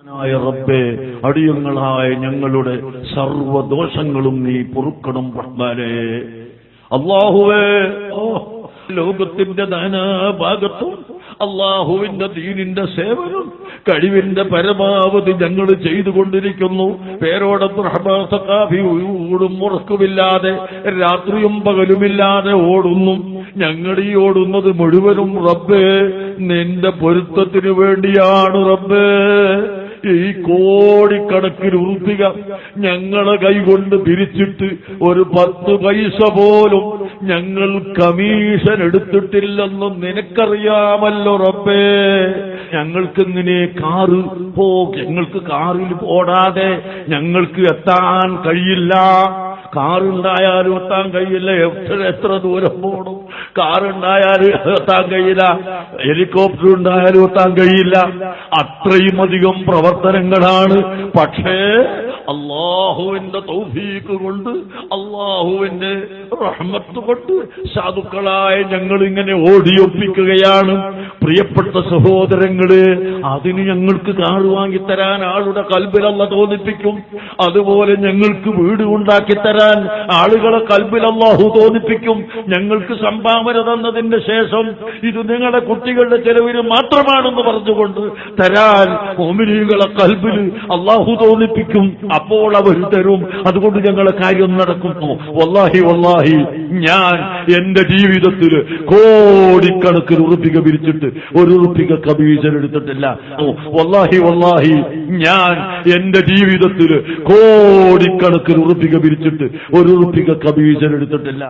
റബ്ബേ, അടിയങ്ങളായ ഞങ്ങളുടെ സർവ്വദോഷങ്ങളും നീ പൊറുക്കണം റഹ്മാനേ. അല്ലാഹുവേ, ലോകത്തിന്റെ നാനാഭാഗത്തും അള്ളാഹുവിന്റെ ദീനിന്റെ സേവനം കഴിവിന്റെ പരമാവധി ഞങ്ങൾ ചെയ്തുകൊണ്ടിരിക്കുന്നു. പേരോടത്ത് റഹ്മാൻ സഖാഫി ഊടും ഉറക്കുമില്ലാതെ രാത്രിയും പകലുമില്ലാതെ ഓടുന്നു. ഞങ്ങൾ ഈ ഓടുന്നത് മുഴുവനും റബ്ബേ നിന്റെ പൊരുത്തത്തിനു വേണ്ടിയാണ് റബ്ബേ. ഈ കോടിക്കണക്കിന് ഉറുപ്പിക ഞങ്ങളെ കൈകൊണ്ട് പിരിച്ചിട്ട് ഒരു 10 പൈസ പോലും ഞങ്ങൾ കമ്മീഷൻ എടുത്തിട്ടില്ലെന്നും നിനക്കറിയാമല്ലോ റബ്ബേ. ഞങ്ങൾക്കിങ്ങനെ ഞങ്ങൾക്ക് കാറിൽ ഓടാതെ ഞങ്ങൾക്ക് എത്താൻ കഴിയില്ല. കാറുണ്ടായാലും എത്താൻ കഴിയില്ല. എത്ര ദൂരം പോകണം? കാറുണ്ടായാലും എത്താൻ കഴിയില്ല, ഹെലികോപ്റ്റർ ഉണ്ടായാലും എത്താൻ കഴിയില്ല. അത്രയും അധികം പ്രവർത്തനങ്ങളാണ്. പക്ഷേ അള്ളാഹുവിന്റെ തൗഫീഖ് കൊണ്ട്, അള്ളാഹുവിന്റെ റഹ്മത്ത് കൊണ്ട് സാധുക്കളായ ഞങ്ങൾ ഇങ്ങനെ ഓടിയൊപ്പിക്കുകയാണ്. പ്രിയപ്പെട്ട സഹോദരങ്ങള്, അതിന് ഞങ്ങൾക്ക് കാറ് വാങ്ങിത്തരാൻ ആളുടെ കൽബിൽ അല്ലാഹു തോന്നിപ്പിക്കും. അതുപോലെ ഞങ്ങൾക്ക് വീട് ഉണ്ടാക്കിത്തരാൻ ആളുകളെ കൽബിൽ അല്ലാഹു തോന്നിപ്പിക്കും. ഞങ്ങൾക്ക് സംഭാവന തന്നതിന് ശേഷം ഇത് നിങ്ങളുടെ കുട്ടികളുടെ ചെലവിന് മാത്രമാണെന്ന് പറഞ്ഞുകൊണ്ട് തരാൻ മുഅ്മിനീങ്ങളെ കൽബിൽ അല്ലാഹു തോന്നിപ്പിക്കും. അപ്പോൾ അവർ തരും. അതുകൊണ്ട് ഞങ്ങളെ കാര്യം നടക്കുന്നു. വല്ലാഹി വല്ലാഹി, ഞാൻ എന്റെ ജീവിതത്തിൽ കോടിക്കണക്കിന് ഉറുപ്പിക പിരിച്ചിട്ട് ഒരു ഉറുപ്പിക കമ്മീഷൻ എടുത്തിട്ടില്ല. വല്ലാഹി വല്ലാഹി, ഞാൻ എന്റെ ജീവിതത്തിൽ കോടിക്കണക്കിന് ഉറുപ്പിക പിരിച്ചിട്ട് ഒരു ഉറുപ്പിക കമ്മീഷൻ എടുത്തിട്ടില്ല.